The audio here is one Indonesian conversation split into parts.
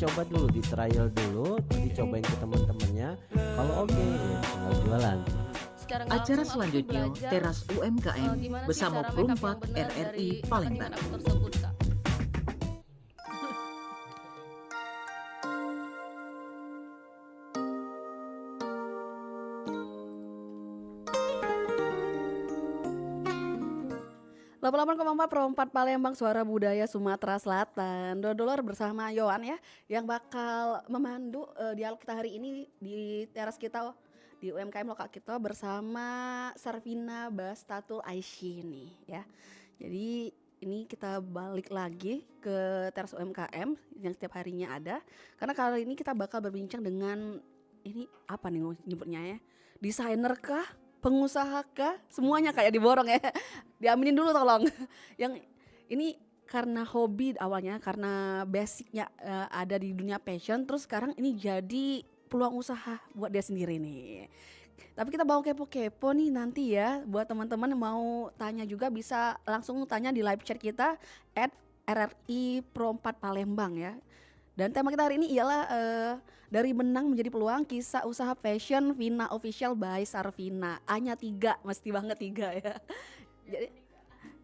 dicoba dulu, di trial dulu, dicobain ke teman-temannya. Kalau oke, ya tinggal jualan. Secara nggak Acara langsung aku selanjutnya belajar Teras UMKM gimana sih bersama cara Pro makeup yang 4 benar RRI dari Palembang. makeup tersebut, Kak. Delapan 88,4 Pro 4 Palembang, suara budaya Sumatera Selatan. Dodolor bersama Yohan ya, yang bakal memandu dialog kita hari ini di teras kita di UMKM lokal kita bersama Sarvina Bastatul Aishi nih ya. Jadi ini kita balik lagi ke teras UMKM yang setiap harinya ada. Karena kali ini kita bakal berbincang dengan ini apa nih nyebutnya ya? Desainer kah? Pengusaha kah? Semuanya kayak diborong ya. Diaminin dulu tolong. Yang ini karena hobi awalnya, karena basicnya ada di dunia fashion, terus sekarang ini jadi peluang usaha buat dia sendiri nih. Tapi kita bawa kepo-kepo nih nanti ya, buat teman-teman yang mau tanya juga bisa langsung tanya di live chat kita @RRI Pro 4 Palembang ya. Dan tema kita hari ini ialah dari benang menjadi peluang, kisah usaha fashion Vina Official by Sarvina. A-nya 3, mesti banget 3 ya. Jadi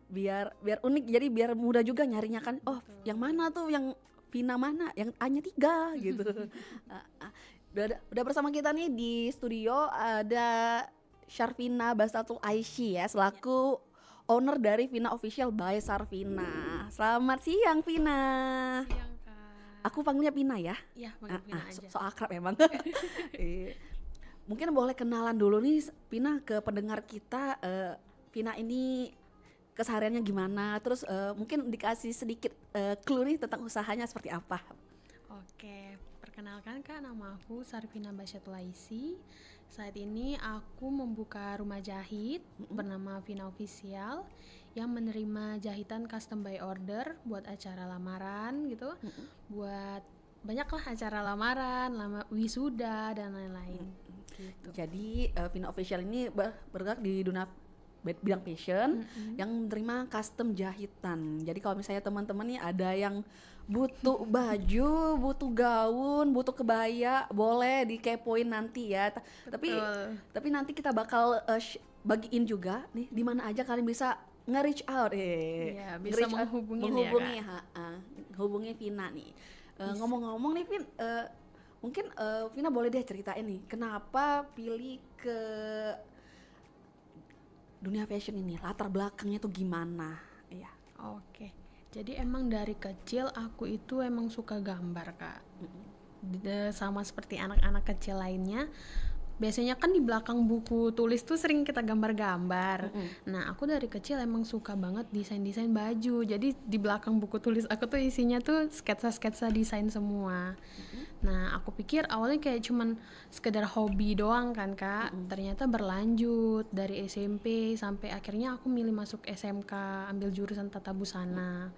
biar unik, jadi biar mudah juga nyarinya kan. Oh, yang mana tuh, yang Vina mana, yang A-nya 3 gitu. Udah bersama kita nih di studio ada Sarvina Bastatul Aishi ya, selaku owner dari Vina Official by Sarvina. Selamat siang Vina. Siang, Kak. Aku panggilnya Pina ya. Iya, panggil Pina aja. So akrab emang. Mungkin boleh kenalan dulu nih Pina ke pendengar kita. Pina ini kesehariannya gimana? Terus mungkin dikasih sedikit clue nih tentang usahanya seperti apa. Oke, perkenalkan Kak, nama aku Sarvina Bastatul Aishi. Saat ini aku membuka rumah jahit bernama Vina Official yang menerima jahitan custom by order buat acara lamaran gitu, buat banyaklah acara lamaran, wisuda dan lain-lain. Gitu. Jadi Vina Official ini bergerak di dunia bidang fashion yang menerima custom jahitan. Jadi kalau misalnya teman-teman nih ada yang butuh baju, butuh gaun, butuh kebaya, boleh dikepoin nanti ya. Tapi nanti kita bakal bagiin juga nih di mana aja kalian bisa nge-reach out Iya, bisa menghubungi ya, Kak. Hubungi Vina nih. Ngomong-ngomong nih Vin, mungkin Vina boleh deh ceritain nih kenapa pilih ke dunia fashion ini, latar belakangnya tuh gimana? Iya. Oke. Jadi emang dari kecil aku itu emang suka gambar, Kak. Sama seperti anak-anak kecil lainnya. Biasanya kan di belakang buku tulis tuh sering kita gambar-gambar. Nah, aku dari kecil emang suka banget desain-desain baju. Jadi di belakang buku tulis aku tuh isinya tuh sketsa-sketsa desain semua. Nah, aku pikir awalnya kayak cuman sekedar hobi doang kan, Kak. Ternyata berlanjut dari SMP sampai akhirnya aku milih masuk SMK, ambil jurusan tata busana.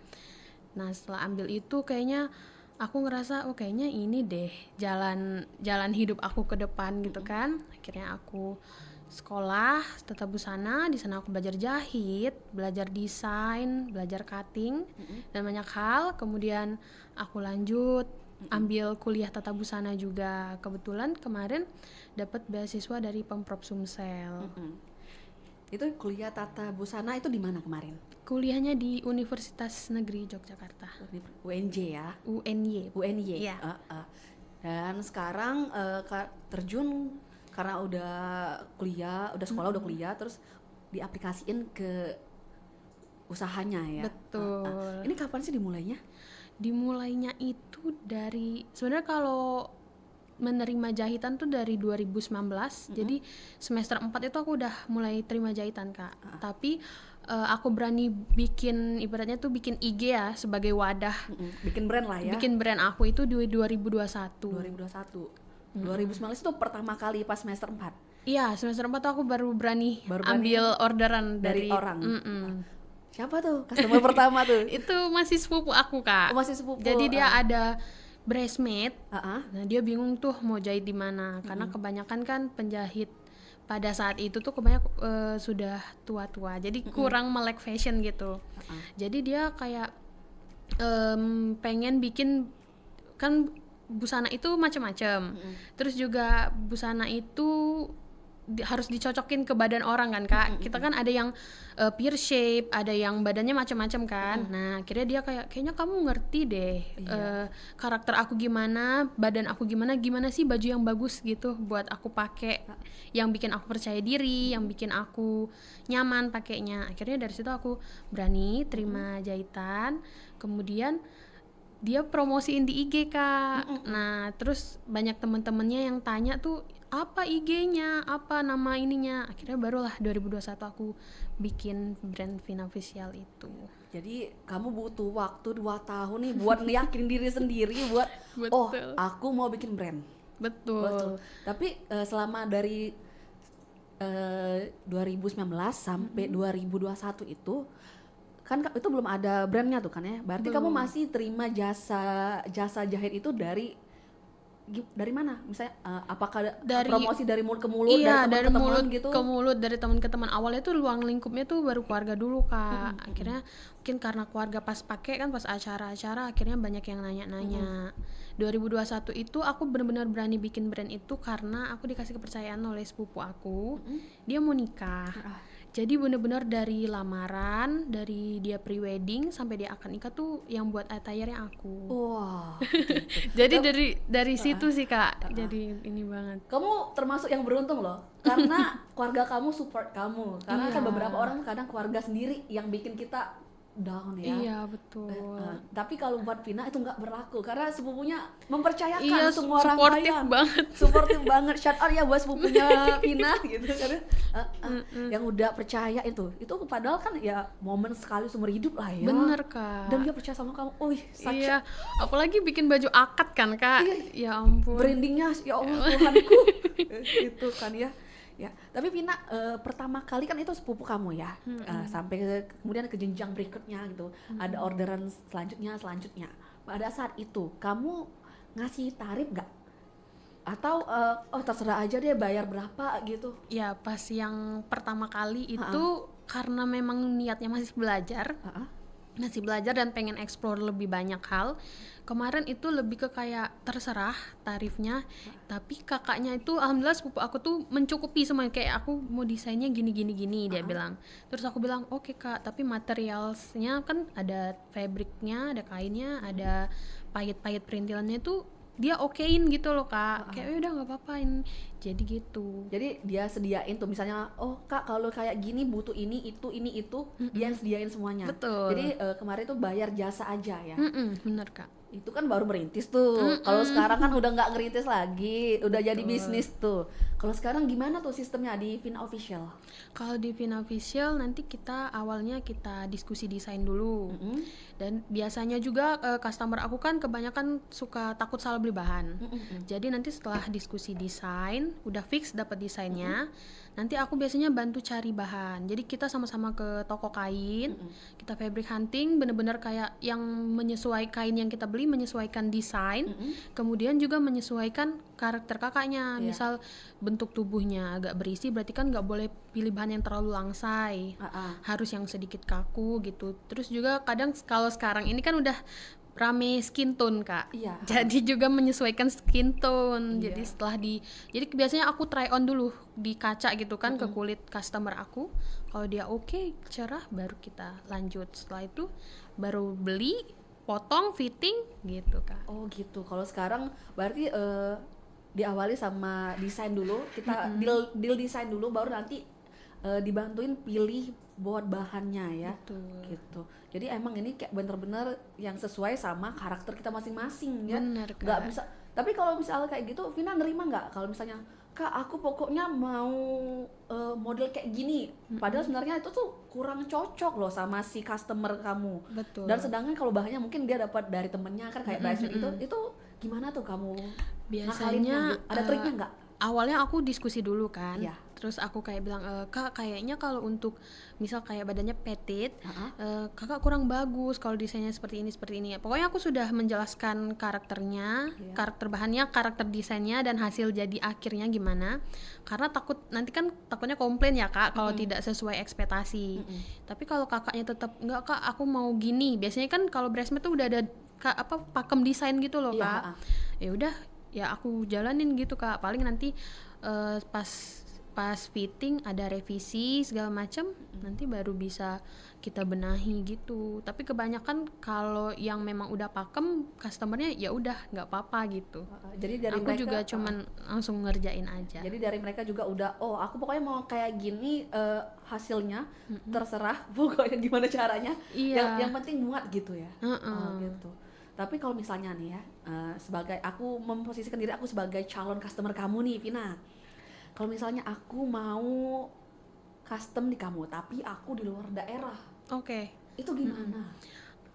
Nah, setelah ambil itu kayaknya aku ngerasa kayaknya ini deh jalan hidup aku ke depan gitu kan. Akhirnya aku sekolah tata busana, di sana aku belajar jahit, belajar desain, belajar cutting dan banyak hal. Kemudian aku lanjut ambil kuliah tata busana juga. Kebetulan kemarin dapat beasiswa dari Pemprov Sumsel. Itu kuliah tata busana itu di mana kemarin? Kuliahnya di Universitas Negeri Yogyakarta. UNJ ya? UNY. UNY. Iya. Dan sekarang terjun karena udah kuliah, udah sekolah, udah kuliah, terus diaplikasiin ke usahanya ya. Betul. Ini kapan sih dimulainya? Dimulainya itu dari sebenarnya kalau menerima jahitan tuh dari 2019. Jadi semester 4 itu aku udah mulai terima jahitan, Kak. Tapi aku berani bikin, ibaratnya tuh bikin IG ya sebagai wadah. Bikin brand lah ya. Bikin brand aku itu di 2021. 2019 itu pertama kali pas semester 4. Iya, semester 4 tuh aku baru berani ambil orderan dari orang. Siapa tuh customer pertama tuh? Itu masih sepupu aku, Kak. Masih sepupu. Jadi dia ada bridesmaid. Nah, dia bingung tuh mau jahit di mana karena kebanyakan kan penjahit pada saat itu tuh kebanyakan sudah tua-tua. Jadi kurang melek fashion gitu. Jadi dia kayak pengen bikin, kan busana itu macam-macam. Terus juga busana itu harus dicocokin ke badan orang kan Kak. Kita kan ada yang pear shape, ada yang badannya macam-macam kan. Nah akhirnya dia kayaknya kamu ngerti deh karakter aku gimana, badan aku gimana sih baju yang bagus gitu buat aku pakai, yang bikin aku percaya diri, yang bikin aku nyaman pakainya. Akhirnya dari situ aku berani terima jahitan. Kemudian dia promosiin di IG Kak. Nah terus banyak temen-temennya yang tanya tuh apa IG-nya, apa nama ininya. Akhirnya barulah 2021 aku bikin brand Vina Official itu. Jadi kamu butuh waktu 2 tahun nih buat yakin diri sendiri buat oh aku mau bikin brand. Betul. Tapi selama dari 2019 sampai 2021 itu kan itu belum ada brandnya tuh kan ya. Berarti kamu masih terima jasa jahit itu dari mana? Misalnya apakah Dari- promosi dari mulut ke mulut, Iya, dari dari teman ke mulut teman gitu? ke mulut, dari teman ke teman. Awalnya tuh ruang lingkupnya tuh baru keluarga dulu Kak. Akhirnya mungkin karena keluarga pas pakai kan pas acara-acara akhirnya banyak yang nanya-nanya. 2021 itu aku benar-benar berani bikin brand itu karena aku dikasih kepercayaan oleh sepupu aku. Dia mau nikah. Jadi benar-benar dari lamaran, dari dia pre-wedding sampai dia akan nikah tuh yang buat attire-nya aku. Wah. Jadi dari situ sih Kak. Jadi ini banget. Kamu termasuk yang beruntung loh, karena keluarga kamu support kamu. Karena kan Iya. beberapa orang kadang keluarga sendiri yang bikin kita down ya. Iya, betul. Tapi kalau buat Vina itu nggak berlaku karena sepupunya mempercayakan Iya, semua supportive rangkaian. banget. Supportive banget. Shout out ya buat sepupunya Vina gitu kan. Yang udah percaya itu padahal kan ya momen sekali seumur hidup lah ya. Bener Kak. Dan dia percaya sama kamu. Such Iya, apalagi bikin baju akad kan Kak. Ya ampun. brandingnya ya Allah Tuhanku. Itu kan ya. Ya, tapi Vina pertama kali kan itu sepupu kamu ya, sampai kemudian ke jenjang berikutnya gitu, ada orderan selanjutnya. Pada saat itu kamu ngasih tarif nggak? Atau oh terserah aja deh bayar berapa gitu? Ya pas yang pertama kali itu karena memang niatnya masih belajar, dan pengen explore lebih banyak hal. Kemarin itu lebih ke kayak terserah tarifnya, tapi kakaknya itu alhamdulillah sepupu aku tuh mencukupi semuanya, kayak aku mau desainnya gini dia bilang. Terus aku bilang oke Kak, tapi materialsnya kan ada fabriknya, ada kainnya, ada pahit perintilannya itu dia okein gitu loh Kak. Kayak udah nggak apa-apain. Jadi gitu. Jadi dia sediain tuh misalnya, oh Kak kalau kayak gini butuh ini itu, dia yang sediain semuanya. Betul. Jadi kemarin tuh bayar jasa aja ya. Bener Kak. Itu kan baru merintis tuh. Kalau sekarang kan udah nggak ngerintis lagi, udah jadi bisnis tuh. Kalau sekarang gimana tuh sistemnya di Vina Official? Kalau di Vina Official nanti awalnya kita diskusi desain dulu. Dan biasanya juga customer aku kan kebanyakan suka takut salah beli bahan. Jadi nanti setelah diskusi desain, udah fix dapat desainnya, nanti aku biasanya bantu cari bahan. Jadi kita sama-sama ke toko kain, kita fabric hunting, bener-bener kayak yang menyesuaikan kain yang kita beli, menyesuaikan desain, kemudian juga menyesuaikan karakter kakaknya. Misal bentuk tubuhnya agak berisi, berarti kan nggak boleh pilih bahan yang terlalu langsai, harus yang sedikit kaku gitu. Terus juga kadang kalau sekarang ini kan udah rame skin tone Kak. Iya. Jadi juga menyesuaikan skin tone. Jadi jadi biasanya aku try on dulu di kaca gitu kan ke kulit customer aku. Kalau dia oke, cerah, baru kita lanjut. Setelah itu baru beli, potong, fitting gitu Kak. Oh gitu. Kalau sekarang berarti diawali sama desain dulu, kita deal desain dulu, baru nanti dibantuin pilih buat bahannya ya. Betul. Gitu. Jadi emang ini kayak bener-bener yang sesuai sama karakter kita masing-masing ya. Bener, Kak. Nggak bisa. Tapi kalau misalnya kayak gitu, Vina nerima nggak kalau misalnya Kak aku pokoknya mau model kayak gini, padahal sebenarnya itu tuh kurang cocok loh sama si customer kamu. Betul. Dan sedangkan kalau bahannya mungkin dia dapat dari temennya kan kayak bridesmaid itu gimana tuh kamu Biasanya ngakalinnya? Ada triknya nggak? Awalnya aku diskusi dulu kan. Iya. Terus aku kayak bilang, Kak kayaknya kalau untuk misal kayak badannya petit, kakak kurang bagus kalau desainnya seperti ini. Pokoknya aku sudah menjelaskan karakternya, karakter bahannya, karakter desainnya, dan hasil jadi akhirnya gimana. Karena takutnya komplain ya Kak kalau tidak sesuai ekspektasi. Tapi kalau kakaknya tetap enggak Kak, aku mau gini. Biasanya kan kalau bridesmaid tuh udah ada pakem desain gitu loh Kak. ya udah ya aku jalanin gitu Kak. Paling nanti pas fitting ada revisi segala macam, nanti baru bisa kita benahi gitu. Tapi kebanyakan kalau yang memang udah pakem customernya ya udah nggak apa-apa gitu. Jadi dari Aku mereka juga cuman langsung ngerjain aja. jadi dari mereka juga udah, oh aku pokoknya mau kayak gini, hasilnya terserah pokoknya gimana caranya, Iya. yang penting muat gitu ya. Oh, gitu. Tapi kalau misalnya nih ya, sebagai aku memposisikan diri aku sebagai calon customer kamu nih Vina, kalau misalnya aku mau custom di kamu tapi aku di luar daerah, Oke. itu gimana?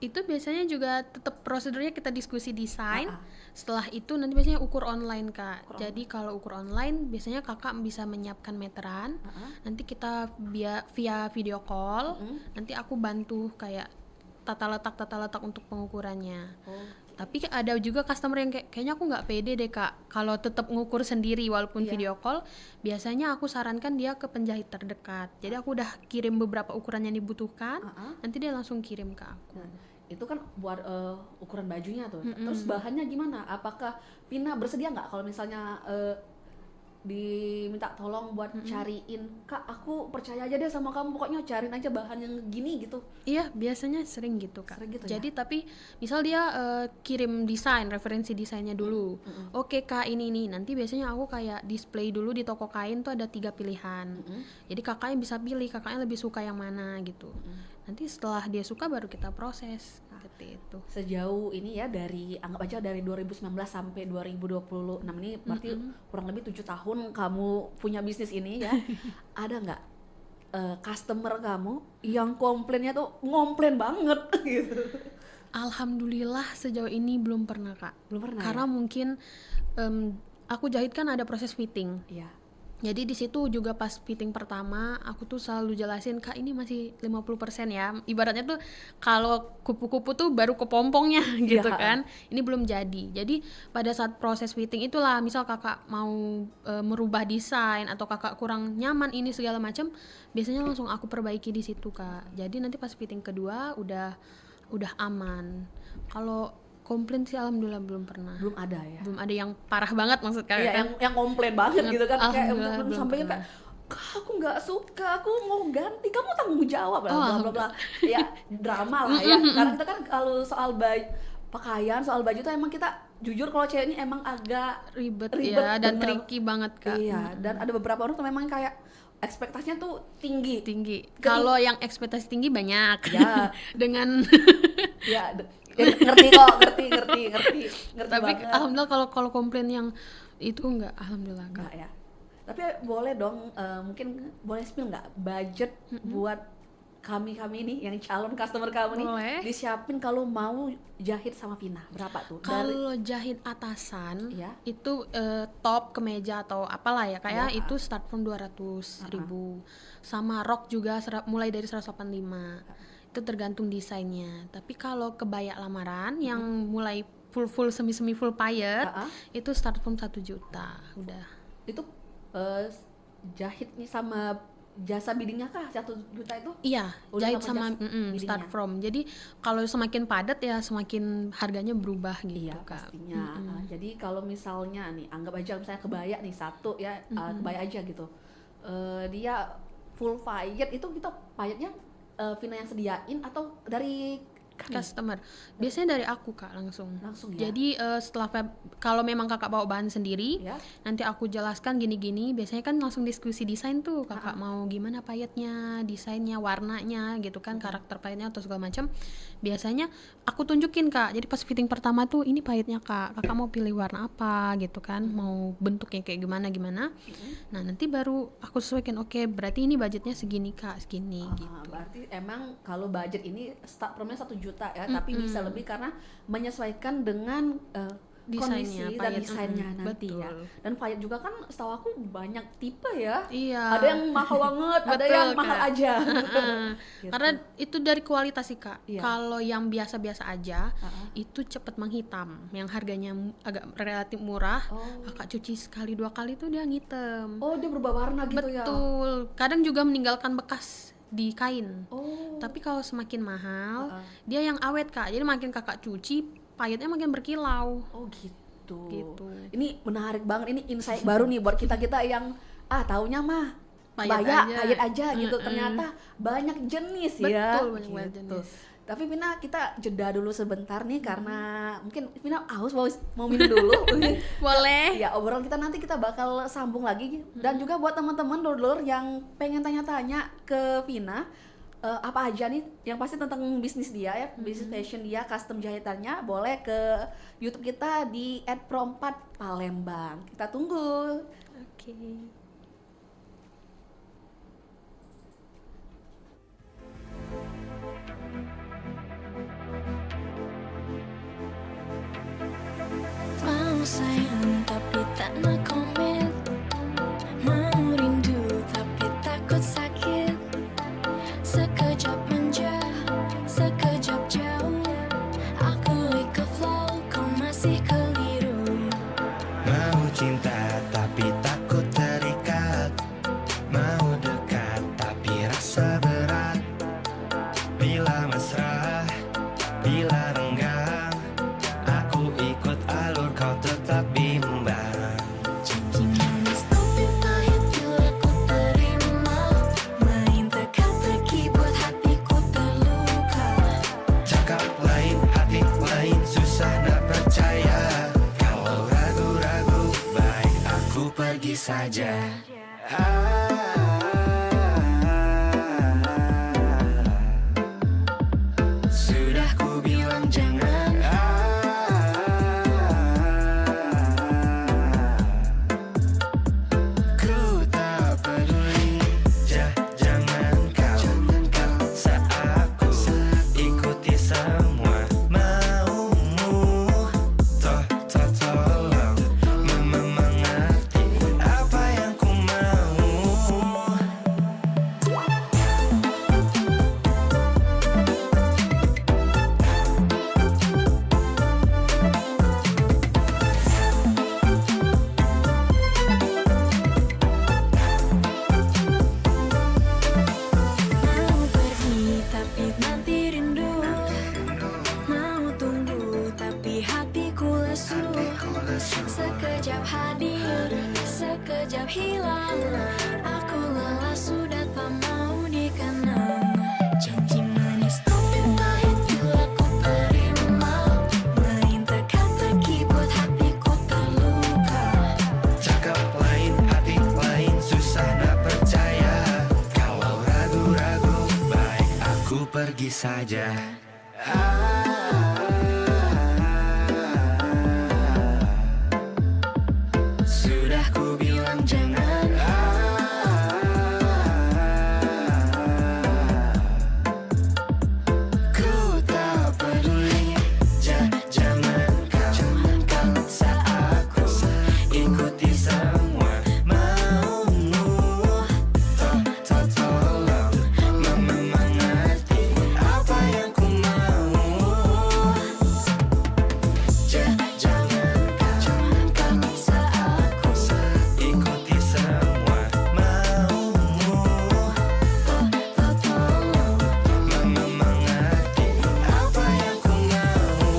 Itu biasanya juga tetap prosedurnya kita diskusi desain. Ah, ah. Setelah itu nanti biasanya ukur online Kak. Ukur Jadi kalau ukur online biasanya kakak bisa menyiapkan meteran. Nanti kita via video call. Nanti aku bantu kayak tata letak untuk pengukurannya. Oh, Tapi ada juga customer yang kayaknya aku nggak pede deh Kak kalau tetap ngukur sendiri walaupun video call. Biasanya aku sarankan dia ke penjahit terdekat. Jadi aku udah kirim beberapa ukuran yang dibutuhkan. Nanti dia langsung kirim ke aku. itu kan buat ukuran bajunya tuh. Terus bahannya gimana? Apakah Vina bersedia nggak kalau misalnya diminta tolong buat cariin, Kak aku percaya aja deh sama kamu, pokoknya cariin aja bahan yang gini gitu. Iya, biasanya sering gitu Kak. Sering gitu Jadi tapi misal dia kirim desain, referensi desainnya dulu. Oke Kak, ini nanti biasanya aku kayak display dulu di toko kain tuh ada 3 pilihan. Jadi kakaknya bisa pilih kakaknya lebih suka yang mana gitu. Nanti setelah dia suka baru kita proses seperti itu. Sejauh ini ya, dari anggap aja dari 2019 sampai 2026 ini berarti kurang lebih 7 tahun kamu punya bisnis ini ya. Ada nggak customer kamu yang komplainnya tuh ngomplain banget gitu? Alhamdulillah sejauh ini belum pernah Kak. Belum pernah. Karena mungkin aku jahit kan ada proses fitting. Iya. Jadi di situ juga pas fitting pertama aku tuh selalu jelasin, Kak ini masih 50% ya. Ibaratnya tuh kalau kupu-kupu tuh baru kepompongnya gitu kan. Ini belum jadi. Jadi pada saat proses fitting itulah, misal kakak mau merubah desain atau kakak kurang nyaman ini segala macam, biasanya langsung aku perbaiki di situ Kak. Jadi nanti pas fitting kedua udah aman. Kalau komplain sih alhamdulillah belum pernah. Belum ada ya. Belum ada yang parah banget maksud kakak Iya, kan. yang komplain banget gitu kan, kayak Alhamdulillah belum sampai pernah. kayak, "Kak, aku nggak suka, aku mau ganti, kamu tanggung jawab," bla bla bla. Ya drama lah ya. Karena kita kan kalau soal pakaian, soal baju tuh emang kita jujur kalau cewek ini emang agak ribet bener. ya dan tricky banget Kak. Iya, dan ada beberapa orang tuh memang kayak ekspektasinya tuh tinggi. Kalau yang ekspektasi tinggi banyak. Ya. Dengan Ya, ngerti kok, ngerti tapi banget. alhamdulillah kalau komplain yang itu enggak, alhamdulillah Kak. Enggak ya. Tapi boleh dong, mungkin boleh spill nggak budget buat kami ini yang calon customer kamu nih, Boleh. disiapin kalau mau jahit sama Vina, berapa tuh? Kalau jahit atasan Iya. itu top kemeja atau apalah ya kayak itu start from 200.000. Sama rok juga mulai dari 185. Itu tergantung desainnya. Tapi kalau kebaya lamaran yang mulai full semi full payet itu start from 1 juta udah. Itu jahit nih sama jasa biddingnya kah 1 juta itu? Iya, Udah jahit sama sama biddingnya? start from. Jadi kalau semakin padat ya semakin harganya berubah gitu Iya Kak. pastinya. Jadi kalau misalnya nih, anggap aja misalnya kebaya nih satu ya, kebaya aja gitu. Dia full payet, itu kita payetnya Vina yang sediain atau dari kami? Customer biasanya dari aku Kak langsung Ya. Jadi setelah kalau memang kakak bawa bahan sendiri Ya. nanti aku jelaskan gini-gini, biasanya kan langsung diskusi desain tuh kakak mau gimana payetnya, desainnya, warnanya gitu kan, karakter payetnya atau segala macam. Biasanya aku tunjukin Kak, jadi pas fitting pertama tuh ini payetnya Kak, kakak mau pilih warna apa gitu kan, mau bentuknya kayak gimana. Nah nanti baru aku sesuaikan, oke berarti ini budgetnya segini Kak, segini gitu. Berarti emang kalau budget ini start from-nya 1 juta ya, tapi bisa lebih karena menyesuaikan dengan Desainnya, kondisi dan payet, desainnya nanti betul. ya. Dan payet juga kan setahu aku banyak tipe ya. Iya. Ada yang mahal banget, ada Betul, yang mahal Kak. aja. Gitu. Karena itu dari kualitas sih Kak. Iya. Kalau yang biasa-biasa aja itu cepet menghitam. Yang harganya agak relatif murah, kakak cuci sekali 2 kali tuh dia ngitem. Oh, dia berubah warna gitu ya. Betul. Kadang juga meninggalkan bekas di kain. Oh. Tapi kalau semakin mahal, dia yang awet Kak. Jadi makin kakak cuci, payetnya makin berkilau. Oh gitu. gitu. Gitu. Ini menarik banget, ini insight baru nih buat kita-kita yang taunya mah payet aja gitu. Ternyata banyak jenis ya. Betul, banyak banget Gitu. jenis. Tapi Vina, kita jeda dulu sebentar nih karena mungkin Vina haus mau minum dulu. Boleh. Ya, obrolan kita nanti kita bakal sambung lagi. Dan juga buat teman-teman dulur yang pengen tanya-tanya ke Vina apa aja nih yang pasti tentang bisnis dia ya, bisnis fashion dia, custom jahitannya, boleh ke YouTube kita di @pro4palembang. Kita tunggu. Oke. Mau sayang tapi tak nak komit, mau rindu tapi takut sakit. Sekejap manja, sekejap jauh, aku ikut flow, kau masih keliru. Mau cinta tapi takut terikat, mau dekat tapi rasa berat. Bila mesra, bila renggang, aku ikut alur kau tetap bimbang. Janji manis tapi pahit bila ku terima, main teka-teki buat hatiku terluka. Cakap lain, hati lain, susah nak percaya. Kalau ragu-ragu, baik aku pergi saja. Sudah ku bilang jangan. Ku tak peduli, jangan kau paksa aku ikuti semua maumu. Tolong mengerti apa yang ku mau. Mau pergi tapi nanti rindu, mau tunggu tapi hatiku lesu. Sekejap hadir, sekejap hilang, aku lelah sudah tak mau dikenang. Janji manis tapi pahit bila ku terima, main teka-teki buat hatiku terluka. Cakap lain, hati lain, susah nak percaya. Kalau ragu-ragu, baik aku pergi saja. Sudah ku bilang jangan. Ku tak peduli, jangan kau paksa aku ikuti semua maumu. Tolong mengerti apa yang ku mau. Jangan kau paksa aku ikuti semua maumu. Tolong mengerti apa yang ku mau.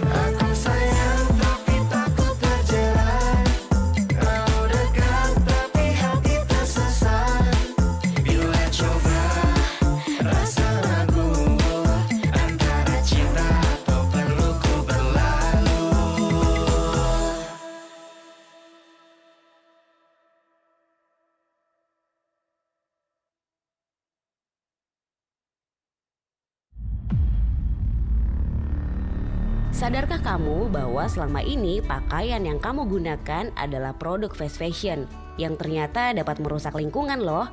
Aku sayang tapi takut terjerat, mau dekat tapi hati tersesat. Bila coba rasa ragu antara cinta atau perlu ku berlalu. Sadarkah kamu bahwa selama ini pakaian yang kamu gunakan adalah produk fast fashion yang ternyata dapat merusak lingkungan loh?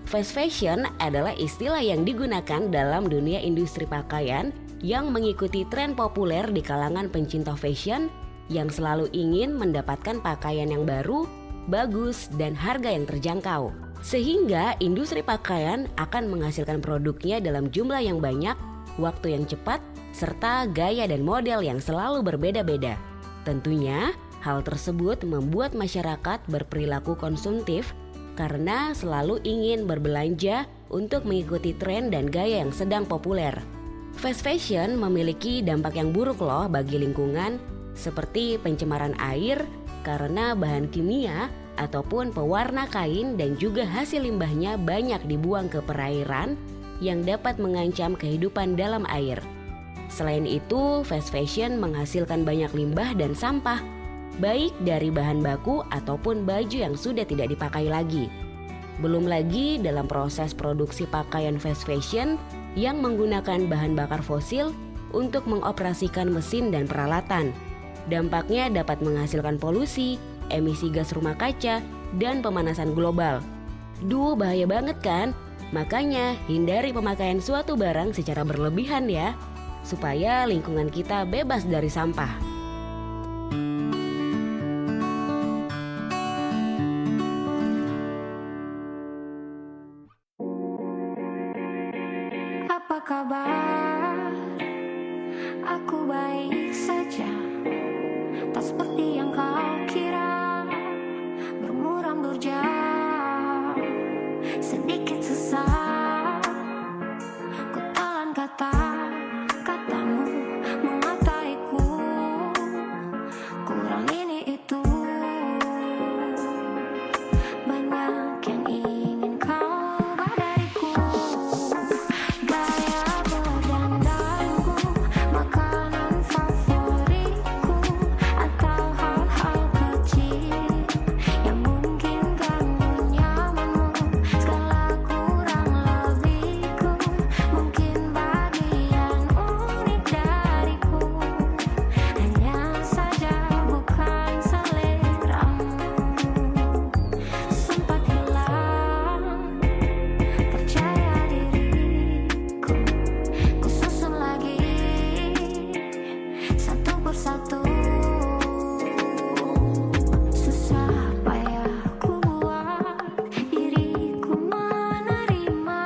Fast fashion adalah istilah yang digunakan dalam dunia industri pakaian yang mengikuti tren populer di kalangan pencinta fashion yang selalu ingin mendapatkan pakaian yang baru, bagus, dan harga yang terjangkau. Sehingga industri pakaian akan menghasilkan produknya dalam jumlah yang banyak, waktu yang cepat, serta gaya dan model yang selalu berbeda-beda. Tentunya, hal tersebut membuat masyarakat berperilaku konsumtif karena selalu ingin berbelanja untuk mengikuti tren dan gaya yang sedang populer. Fast fashion memiliki dampak yang buruk loh bagi lingkungan, seperti pencemaran air karena bahan kimia ataupun pewarna kain, dan juga hasil limbahnya banyak dibuang ke perairan yang dapat mengancam kehidupan dalam air. Selain itu, fast fashion menghasilkan banyak limbah dan sampah, baik dari bahan baku ataupun baju yang sudah tidak dipakai lagi. Belum lagi dalam proses produksi pakaian fast fashion yang menggunakan bahan bakar fosil untuk mengoperasikan mesin dan peralatan. Dampaknya dapat menghasilkan polusi, emisi gas rumah kaca, dan pemanasan global. Duh, bahaya banget kan? Makanya hindari pemakaian suatu barang secara berlebihan ya, supaya lingkungan kita bebas dari sampah. Apa kabar? Aku baik saja, tak seperti yang kau kira, bermuram durja, sedikit sesat. Ku telan kata-katamu mengataiku, kurang ini itu. Banyak yang ingin kau ubah dariku, gaya berdandanku, makanan favoritku, atau hal-hal kecil yang mungkin ganggu nyamanmu. Segala kurang lebihku, mungkin bagian unik dariku, hanya saja bukan seleramu. Sempat hilang percaya diriku, ku susun lagi satu persatu. Susah payah ku buat diriku menerima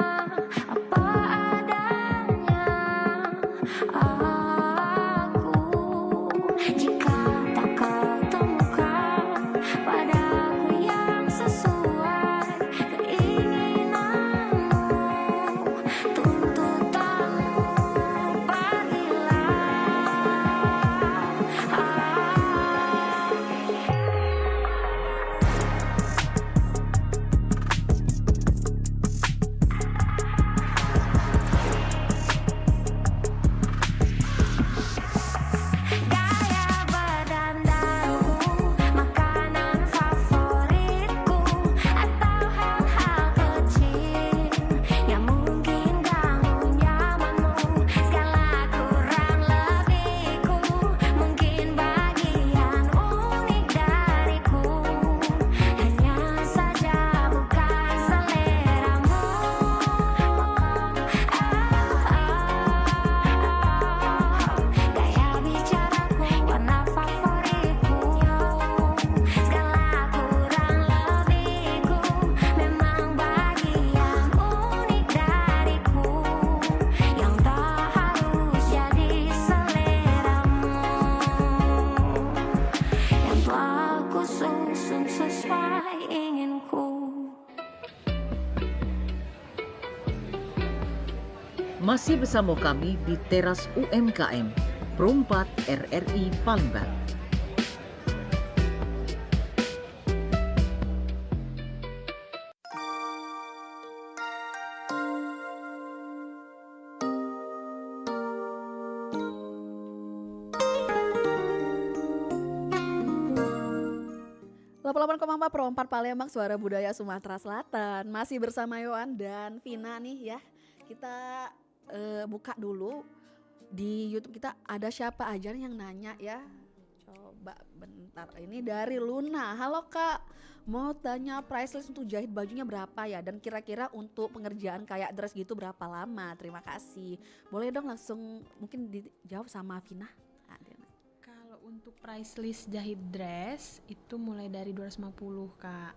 apa adanya aku. Jika tak kau temukan padaku yang sesuai keinginanmu, tuntutanmu, pergilah. Gaya berdandanku, makanan favoritku, atau hal-hal kecil yang mungkin ganggu nyamanmu. Segala kurang lebihku, mungkin bagian unik dariku, hanya saja bukan seleramu. Gaya bicaraku, warna favoritku, segala kurang lebihku, memang bagian unik dariku, yang tak harus jadi seleramu, yang telah ku susun sesuai inginku. Masih bersama kami di teras UMKM, Perumpat RRI Palembang. Pro 4 Palembang, Suara Budaya Sumatera Selatan. Masih bersama Yohan dan Vina nih ya. Kita buka dulu di YouTube kita, ada siapa aja nih yang nanya ya. Coba bentar, ini dari Luna. Halo Kak, mau tanya price list untuk jahit bajunya berapa ya, dan kira-kira untuk pengerjaan kayak dress gitu berapa lama? Terima kasih. Boleh dong langsung mungkin dijawab sama Vina. Kalau untuk price list jahit dress itu mulai dari 250 Kak.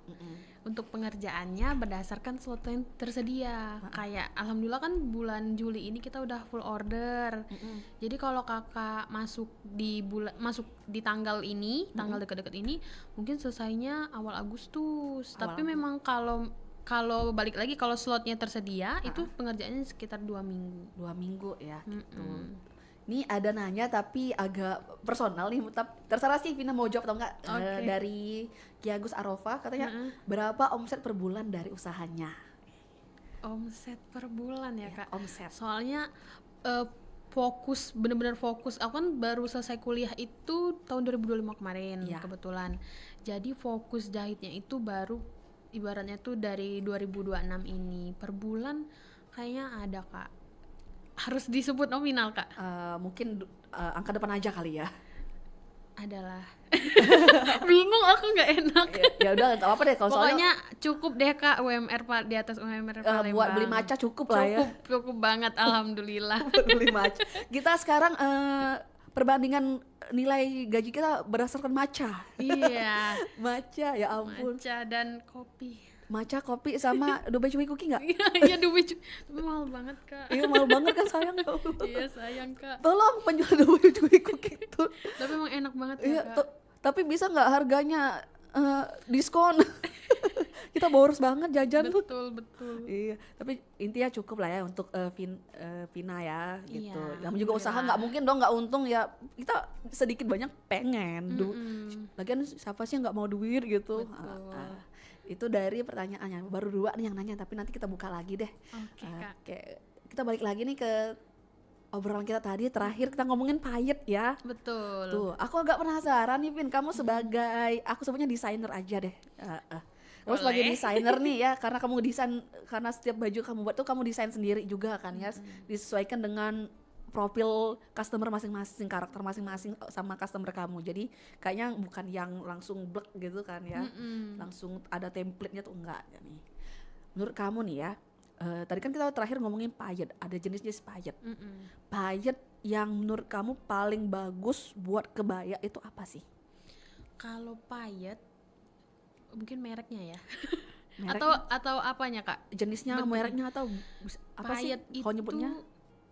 Untuk pengerjaannya berdasarkan slot yang tersedia. Kayak alhamdulillah kan bulan Juli ini kita udah full order. Jadi kalau Kakak masuk di tanggal ini, tanggal deket-deket ini, mungkin selesainya awal Agustus. Tapi memang kalau balik lagi kalau slotnya tersedia itu pengerjaannya sekitar 2 minggu. 2 minggu ya gitu. Ini ada nanya tapi agak personal nih, terserah sih Vina mau jawab atau enggak. Dari Ki Agus Arofa katanya berapa omset per bulan dari usahanya? Omset per bulan ya Kak? Omset. Soalnya bener-bener fokus. Aku kan baru selesai kuliah itu tahun 2025 kemarin kebetulan. Jadi fokus jahitnya itu baru ibaratnya tuh dari 2026 ini. Per bulan kayaknya ada Kak. Harus disebut nominal Kak? Mungkin angka depan aja kali ya. Adalah. Bingung aku, nggak enak. Ya udah nggak apa-apa deh kalau pokoknya cukup deh Kak, UMR di atas UMR Palembang. Buat beli maca cukup lah ya. Cukup banget alhamdulillah. Buat beli maca. Kita sekarang perbandingan nilai gaji kita berdasarkan maca. Iya. Maca, ya ampun. Maca dan kopi. Maca, kopi sama Dubai Cuy Cookie nggak? Iya Dubai Cuy, mahal banget Kak. Iya mahal banget kan, sayang. Iya sayang Kak. Tolong penjual Dubai Cuy Cookie itu. Tapi emang enak banget Iya, Kak. tapi bisa nggak harganya diskon? Kita boros banget jajan tuh. Betul. Iya, tapi intinya cukup lah ya untuk Vina ya gitu. Iya, Yang juga usaha nggak mungkin dong nggak untung ya. Kita sedikit banyak pengen. Lagian siapa sih yang nggak mau duit gitu. Itu dari pertanyaannya. Baru 2 nih yang nanya, tapi nanti kita buka lagi deh. Oke. Kita balik lagi nih ke obrolan kita tadi. Terakhir kita ngomongin payet ya. Betul. Tuh, aku agak penasaran nih Vin, kamu sebagai aku sebutnya desainer aja deh. Kamu sebagai desainer nih ya, karena kamu desain, karena setiap baju kamu buat tuh kamu desain sendiri juga kan ya, disesuaikan dengan profil customer masing-masing, karakter masing-masing sama customer kamu. Jadi kayaknya bukan yang langsung blek gitu kan ya, langsung ada template-nya tuh enggak ya nih. Menurut kamu nih ya, tadi kan kita terakhir ngomongin payet, ada jenis-jenis payet. Payet yang menurut kamu paling bagus buat kebaya itu apa sih? Kalau payet mungkin mereknya ya. Mereknya? atau apanya Kak? Jenisnya, mereknya atau apa payet sih kalau nyebutnya?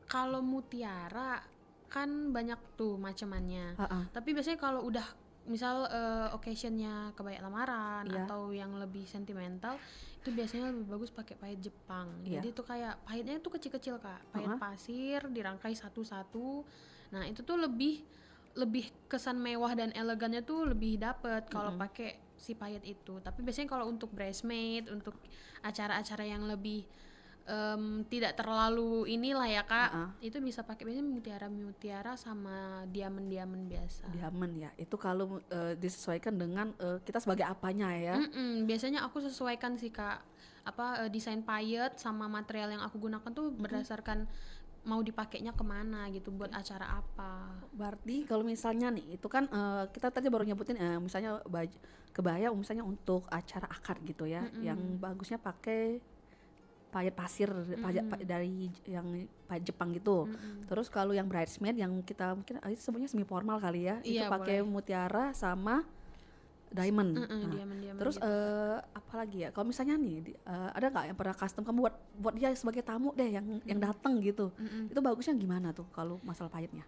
Kalau mutiara kan banyak tuh macemannya. Tapi biasanya kalau udah misal occasionnya kebaya lamaran atau yang lebih sentimental, itu biasanya lebih bagus pakai payet Jepang. Jadi itu kayak payetnya itu kecil-kecil Kak, payet pasir dirangkai satu-satu. Nah itu tuh lebih kesan mewah dan elegannya tuh lebih dapet kalau pakai si payet itu. Tapi biasanya kalau untuk bridesmaid, untuk acara-acara yang lebih tidak terlalu inilah ya Kak, itu bisa pakai biasanya mutiara sama diamond biasa. Diamond ya, itu kalau disesuaikan dengan kita sebagai apanya ya. Biasanya aku sesuaikan sih Kak, desain payet sama material yang aku gunakan tuh berdasarkan mau dipakainya kemana gitu, buat acara apa. Berarti kalau misalnya nih, itu kan kita tadi baru nyebutin misalnya kebaya misalnya untuk acara akad gitu ya, yang bagusnya pakai payet pasir, dari yang payet Jepang gitu. Terus kalau yang bridesmaid yang kita mungkin sebenarnya semi formal kali ya, itu pakai mutiara sama diamond. Diamond terus gitu. Apa lagi ya? Kalau misalnya nih ada nggak yang pernah custom kamu buat dia sebagai tamu deh yang datang gitu. Itu bagusnya gimana tuh kalau masalah payetnya?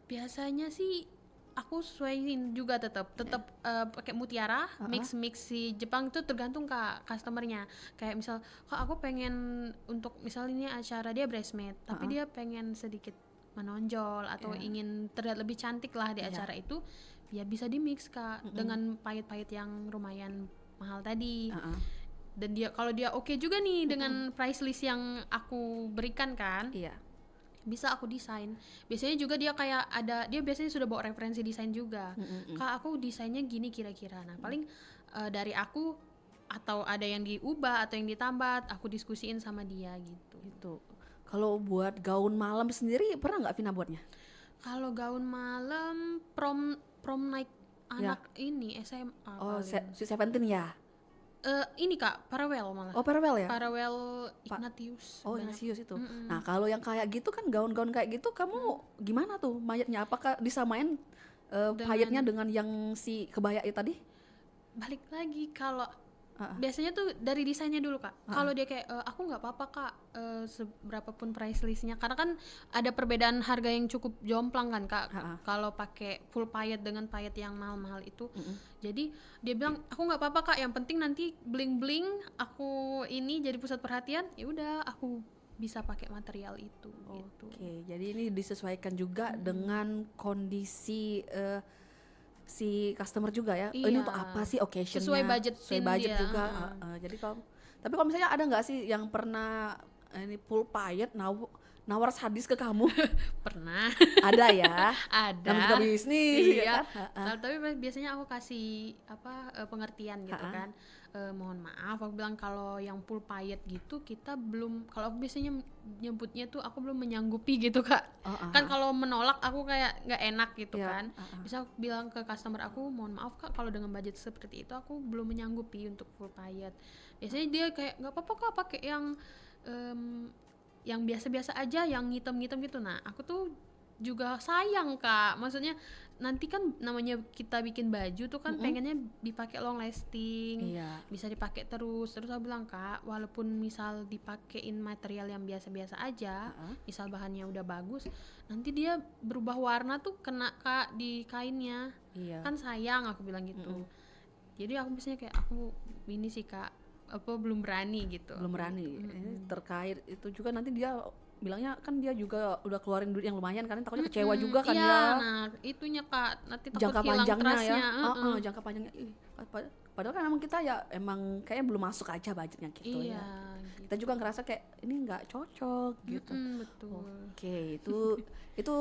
Biasanya sih aku sesuaiin juga tetap pakai mutiara, mix si Jepang itu tergantung Kak customernya. Kayak misal Kak aku pengen untuk misal ini acara dia bridesmaid, tapi dia pengen sedikit menonjol atau ingin terlihat lebih cantik lah di acara itu, ya bisa di mix Kak dengan payet-payet yang lumayan mahal tadi. Dan kalau dia oke juga nih dengan price list yang aku berikan kan, bisa aku desain. Biasanya juga dia biasanya sudah bawa referensi desain juga. Kak aku desainnya gini kira-kira. Nah paling dari aku atau ada yang diubah atau yang ditambah, aku diskusiin sama dia gitu. Kalau buat gaun malam sendiri pernah nggak Vina buatnya? Kalau gaun malam prom night anak ini SMA. Oh, si Seventeen ya? Ini Kak, Parawel malah. Oh, Parawel ya? Parawel Ignatius. Oh, Ignatius itu. Nah, kalau yang kayak gitu kan gaun-gaun kayak gitu kamu gimana tuh mayatnya? Apakah disamain payetnya dengan yang si kebaya itu tadi? Balik lagi kalau biasanya tuh dari desainnya dulu Kak. Kalau dia kayak aku nggak apa-apa Kak, seberapapun price listnya, karena kan ada perbedaan harga yang cukup jomplang kan Kak. Kalau pakai full payet dengan payet yang mahal-mahal itu. Jadi dia bilang aku nggak apa-apa Kak, yang penting nanti bling-bling aku ini jadi pusat perhatian, ya udah aku bisa pakai material itu gitu. Oke, jadi ini disesuaikan juga dengan kondisi si customer juga ya. Ini Iya. untuk apa sih occasionnya? Sesuai budget Sesuai budget dia. juga. Jadi tapi kalau misalnya ada nggak sih yang pernah ini full payet nawar sadis ke kamu? Pernah. Ada ya. Ada. Namanya juga bisnis ya Iya. kan? Tapi biasanya aku kasih pengertian gitu kan. Mohon maaf, aku bilang kalau yang full payet gitu kita belum, kalau aku biasanya nyebutnya tuh aku belum menyanggupi gitu Kak. Kan kalau menolak aku kayak nggak enak gitu kan. Bisa aku bilang ke customer aku, mohon maaf Kak, kalau dengan budget seperti itu aku belum menyanggupi untuk full payet. Biasanya dia kayak nggak apa-apa Kak, pakai yang biasa-biasa aja, yang ngitem-ngitem gitu. Nah aku tuh juga sayang Kak, maksudnya nanti kan namanya kita bikin baju tuh kan pengennya dipakai long lasting, bisa dipakai terus aku bilang Kak, walaupun misal dipakein material yang biasa-biasa aja, misal bahannya udah bagus, nanti dia berubah warna tuh kena Kak di kainnya, kan sayang, aku bilang gitu. Jadi aku biasanya kayak aku ini sih Kak, belum berani gitu. Belum berani. Terkait itu juga nanti dia bilangnya kan dia juga udah keluarin duit yang lumayan kan, takutnya kecewa juga kan iya, dia. Nah itunya Kak, nanti takut Jangka hilang panjangnya ya. trustnya. Jangka panjangnya. Padahal kan emang kita ya emang kayaknya belum masuk aja budgetnya gitu Iya, ya. gitu. Kita juga ngerasa kayak ini nggak cocok gitu. Betul. Oke, itu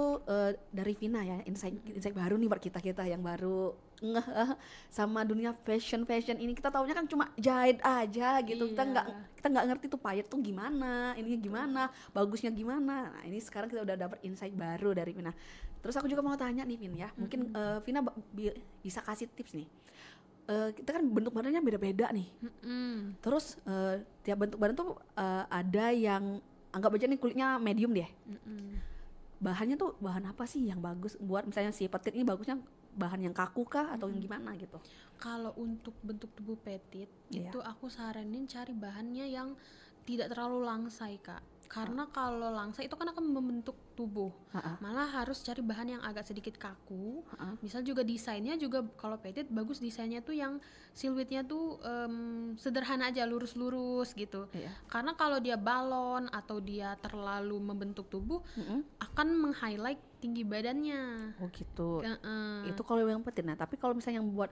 dari Vina ya, insight baru nih buat kita yang baru ngeh sama dunia fashion ini. Kita taunya kan cuma jahit aja gitu. Iya. Kita nggak ngerti tuh payet tuh gimana, ininya gimana, bagusnya gimana. Nah, ini sekarang kita udah dapat insight baru dari Vina. Terus aku juga mau tanya nih Vin ya, mungkin Vina bisa kasih tips nih. Kita kan bentuk badannya beda-beda nih. Terus tiap bentuk badan tuh ada yang anggap aja nih kulitnya medium deh. Bahannya tuh bahan apa sih yang bagus buat misalnya si petit ini bagusnya bahan yang kaku kah atau yang gimana gitu? Kalau untuk bentuk tubuh petit itu aku saranin cari bahannya yang tidak terlalu langsai Kak. Karena kalau langsai itu kan akan membentuk tubuh. Malah harus cari bahan yang agak sedikit kaku. Misal juga desainnya juga kalau petit bagus desainnya tuh yang siluetnya tuh sederhana aja, lurus-lurus gitu. Karena kalau dia balon atau dia terlalu membentuk tubuh akan meng-highlight tinggi badannya. Oh gitu. Itu kalau yang petit. Nah tapi kalau misalnya yang buat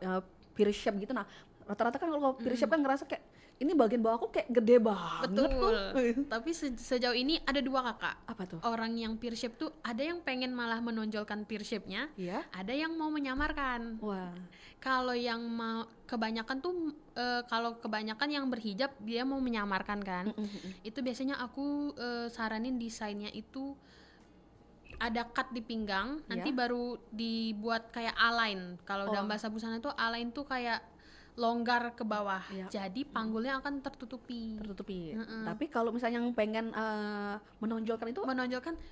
pear shape gitu, nah rata-rata kan kalau pear shape kan ngerasa kayak ini bagian bawahku kayak gede banget. Betul. Tapi sejauh ini ada dua Kakak. Apa tuh? Orang yang pear shape tuh ada yang pengen malah menonjolkan pear shape-nya, ada yang mau menyamarkan. Wah. Kalau yang mau kebanyakan tuh kalau kebanyakan yang berhijab dia mau menyamarkan kan. Itu biasanya aku saranin desainnya itu ada cut di pinggang, nanti baru dibuat kayak align. Kalau dalam bahasa busana itu align tuh kayak longgar ke bawah, jadi panggulnya akan tertutupi. Tapi kalau misalnya yang pengen menonjolkan itu,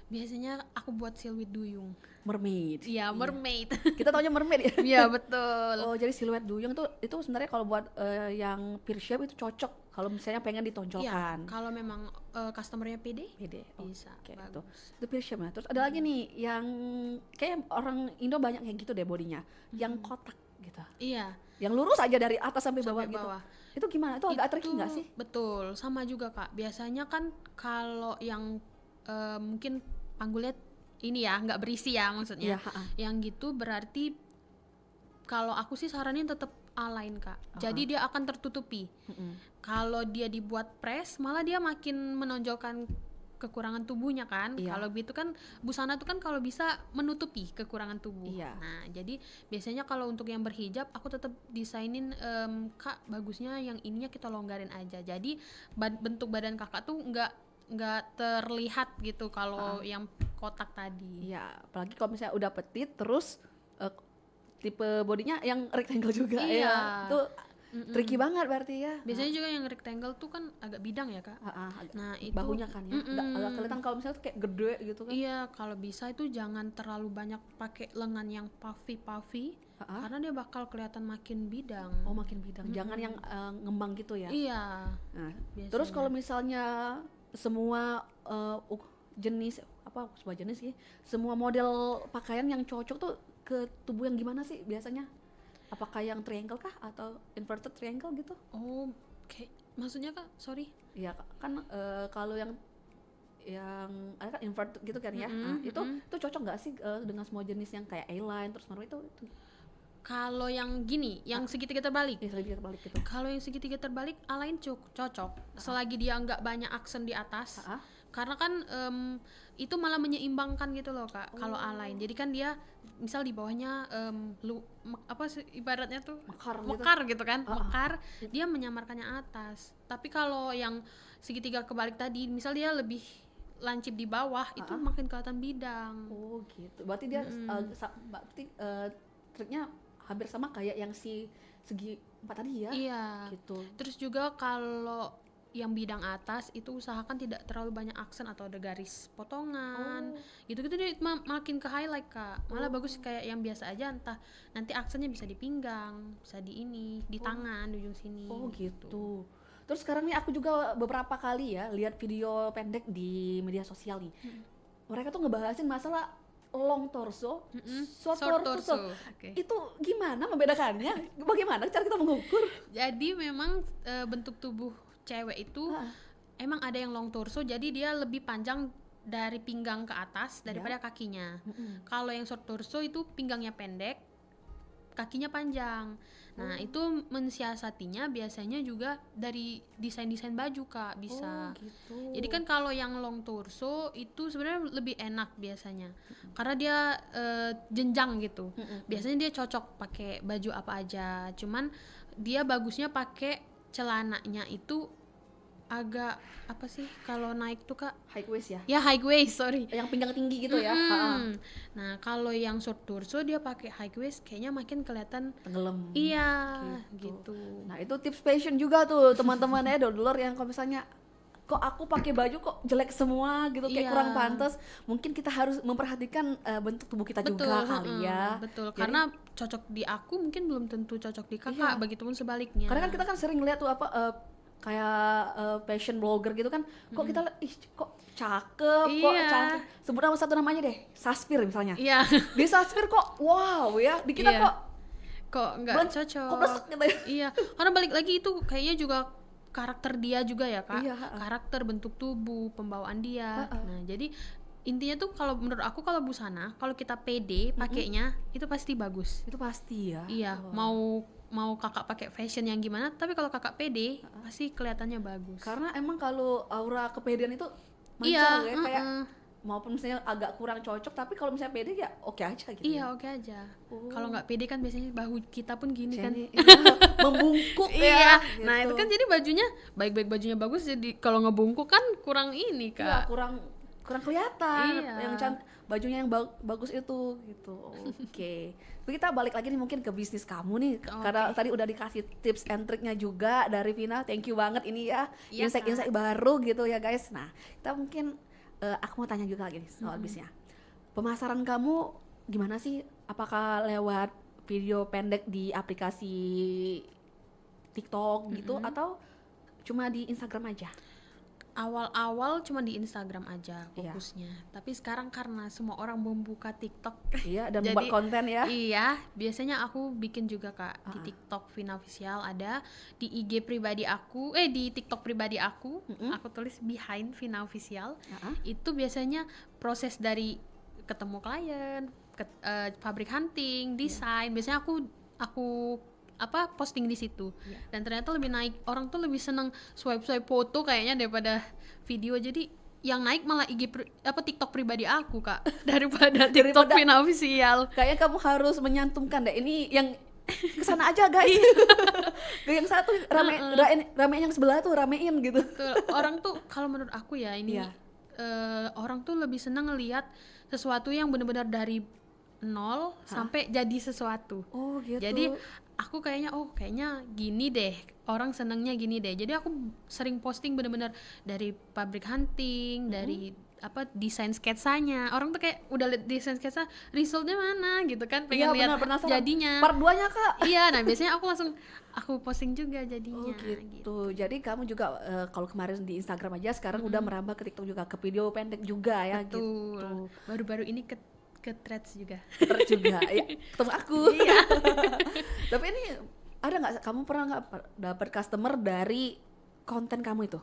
biasanya aku buat siluet duyung. Mermaid. Iya, mermaid. Kita taunya mermaid ya. Iya betul. Oh jadi siluet duyung itu sebenarnya kalau buat yang pear shape itu cocok kalau misalnya pengen ditonjolkan. Iya, kalau memang customernya pede. Bisa. Bagus. Itu pear shape ya. Terus ada lagi nih yang kayak orang Indo banyak kayak gitu deh bodinya, yang kotak gitu. Iya. Yang lurus aja dari atas sampai bawah gitu. Bawah. Itu gimana? Itu agak tricky nggak sih? Betul, sama juga Kak. Biasanya kan kalau yang mungkin panggulnya ini ya nggak berisi ya maksudnya. Yang gitu berarti kalau aku sih saranin tetap align Kak. Jadi dia akan tertutupi. Kalau dia dibuat press, malah dia makin menonjolkan kekurangan tubuhnya kan. Kalau gitu kan busana tuh kan kalau bisa menutupi kekurangan tubuh. Nah jadi biasanya kalau untuk yang berhijab aku tetap desainin Kak bagusnya yang ininya kita longgarin aja. Jadi bentuk badan kakak tuh nggak terlihat gitu kalau yang kotak tadi. Iya, apalagi kalau misalnya udah petit terus tipe bodinya yang rectangle juga ya. Itu tricky banget berarti ya. Biasanya juga yang rectangle tuh kan agak bidang ya kak. Nah itu Bahunya kan ya, agak kelihatan kalau misalnya tuh kayak gede gitu kan. Iya, kalau bisa itu jangan terlalu banyak pakai lengan yang puffy karena dia bakal kelihatan makin bidang. Oh makin bidang, jangan yang ngembang gitu ya. Iya. Nah, biasanya. terus kalau misalnya semua jenis apa semua jenis sih, semua model pakaian yang cocok tuh ke tubuh yang gimana sih biasanya? Apakah yang triangle kah atau inverted triangle gitu? Oh, kayak maksudnya kak, sorry. Iya kan kalau yang ada kan inverted gitu kan ya. Nah, itu cocok nggak sih dengan semua jenis yang kayak A-line terus marwah itu? Kalau yang gini, yang segitiga terbalik. Segitiga terbalik gitu. Kalau yang segitiga terbalik, alain cocok. Selagi dia nggak banyak aksen di atas. Karena kan itu malah menyeimbangkan gitu loh kak. Kalau alain, jadi kan dia misal di bawahnya ibaratnya tuh mekar gitu kan, mekar. Dia menyamarkannya atas. Tapi kalau yang segitiga kebalik tadi, misal dia lebih lancip di bawah, itu makin kelihatan bidang. Oh gitu. Berarti dia triknya hampir sama kayak yang segi 4 tadi ya. Iya. Gitu. Terus juga kalau yang bidang atas itu usahakan tidak terlalu banyak aksen atau ada garis potongan. Gitu-gitu dia makin ke highlight kak. Malah bagus kayak yang biasa aja, entah nanti aksennya bisa di pinggang, bisa di tangan, di ujung sini. Oh gitu. Terus sekarang nih aku juga beberapa kali ya lihat video pendek di media sosial nih. Mereka tuh ngebahasin masalah long torso, short torso. Okay. Itu gimana membedakannya? Bagaimana cara kita mengukur? Jadi memang bentuk tubuh cewek itu emang ada yang long torso, jadi dia lebih panjang dari pinggang ke atas daripada kakinya. Kalau yang short torso itu pinggangnya pendek, kakinya panjang. Nah itu mensiasatinya biasanya juga dari desain baju kak, bisa. Gitu. Jadi kan kalau yang long torso itu sebenarnya lebih enak biasanya, karena dia jenjang gitu. Biasanya dia cocok pakai baju apa aja. Cuman dia bagusnya pakai celananya itu agak apa sih kalau naik tuh kak? High waist ya? Ya high waist, sorry. Yang pinggang tinggi gitu ya? Nah kalau yang short torso dia pakai high waist kayaknya makin kelihatan tenggelam. Iya gitu. Nah itu tips fashion juga tuh teman-teman ya dodolor yang kalau misalnya kok aku pakai baju kok jelek semua gitu, kayak kurang pantas. Mungkin kita harus memperhatikan bentuk tubuh kita juga kali ya. Betul. Jadi, karena cocok di aku mungkin belum tentu cocok di kakak, begitupun sebaliknya. Karena kan kita kan sering lihat tuh kayak fashion blogger gitu kan, kok kita kok cakep, kok cantik. Sebut nama satu namanya deh, Saspir misalnya. Iya. Di Saspir kok wow ya, di kita kok nggak cocok. Kok blesek gitu ya. Iya, karena balik lagi itu kayaknya juga karakter dia juga ya kak. Karakter, bentuk tubuh, pembawaan dia. Nah jadi intinya tuh kalau menurut aku kalau busana, kalau kita pede pakainya itu pasti bagus. Itu pasti ya. Iya, mau kakak pakai fashion yang gimana, tapi kalau kakak pede pasti kelihatannya bagus. Karena emang kalau aura kepedean itu mancar ya, kayak maupun misalnya agak kurang cocok, tapi kalau misalnya pede ya oke aja gitu. Iya, oke aja. Kalau nggak pede kan biasanya bahu kita pun gini kan. Membungkuk ya. Iya. Gitu. Nah, itu kan jadi bajunya baik-baik bajunya bagus, jadi kalau ngebungkuk kan kurang ini, Kak. Iya, kurang kelihatan. Iya. Yang bajunya yang bagus itu gitu. Oke. Tapi kita balik lagi nih mungkin ke bisnis kamu nih, karena tadi udah dikasih tips and triknya juga dari Vina. Thank you banget ini ya. Insight-insight baru gitu ya guys. Nah, kita mungkin aku mau tanya juga lagi nih soal bisnisnya. Pemasaran kamu gimana sih? Apakah lewat video pendek di aplikasi TikTok gitu atau cuma di Instagram aja? Awal-awal cuma di Instagram aja fokusnya. Tapi sekarang karena semua orang membuka TikTok. Iya, dan membuat konten ya. Iya, biasanya aku bikin juga Kak di TikTok Vina Official, ada di IG pribadi aku, di TikTok pribadi aku, aku tulis behind Vina Official. Itu biasanya proses dari ketemu klien, pabrik hunting, desain. Biasanya aku posting di situ. Dan ternyata lebih naik, orang tuh lebih seneng swipe foto kayaknya daripada video. Jadi yang naik malah TikTok pribadi aku Kak daripada TikTok Vina Official. Kayaknya kamu harus menyantumkan deh, ini yang kesana aja guys. Yang satu ramein yang sebelah tuh ramein gitu. Betul. Orang tuh kalau menurut aku ya ini orang tuh lebih seneng ngelihat sesuatu yang benar-benar dari nol sampai jadi sesuatu. Oh gitu. Jadi aku kayaknya gini deh, orang senengnya gini deh. Jadi aku sering posting bener-bener dari pabrik hunting, dari desain sketsanya. Orang tuh kayak udah liat desain sketsa, resultnya mana gitu kan, pengen lihat jadinya. Part 2-nya Kak. Iya, nah biasanya aku posting juga Oh jadinya. gitu. Jadi kamu juga kalau kemarin di Instagram aja, sekarang udah merambah ke TikTok juga, ke video pendek juga ya. Betul. Gitu. Baru-baru ini ke threads juga. Terus juga ya, ketemu aku. Iya. Tapi ini ada nggak, kamu pernah nggak dapat customer dari konten kamu itu?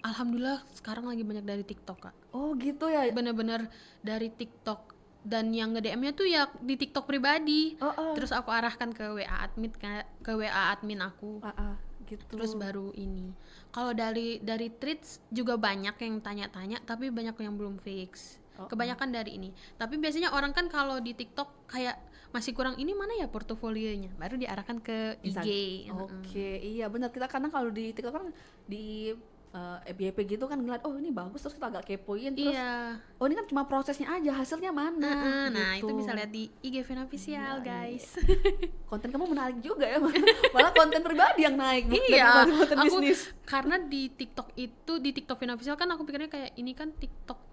Alhamdulillah sekarang lagi banyak dari TikTok, Kak. Oh gitu ya. Bener-bener dari TikTok, dan yang nge-DM-nya tuh ya di TikTok pribadi. Terus aku arahkan ke WA admin aku. Gitu. Terus baru ini. Kalau dari threads juga banyak yang tanya-tanya, tapi banyak yang belum fix. Kebanyakan dari ini. Tapi biasanya orang kan kalau di TikTok kayak masih kurang, ini mana ya portofolionya, baru diarahkan ke IG. Oke, iya benar. Kita kadang kalau di TikTok kan di FYP gitu kan ngeliat, oh ini bagus, terus kita agak kepoin, terus oh ini kan cuma prosesnya aja, hasilnya mana. Nah gitu. itu bisa lihat di IG Vina Official, guys. Konten kamu menarik juga ya, malah konten pribadi yang naik, iya, konten bisnis. Karena di TikTok itu, di TikTok Vina Official kan aku pikirnya kayak ini kan TikTok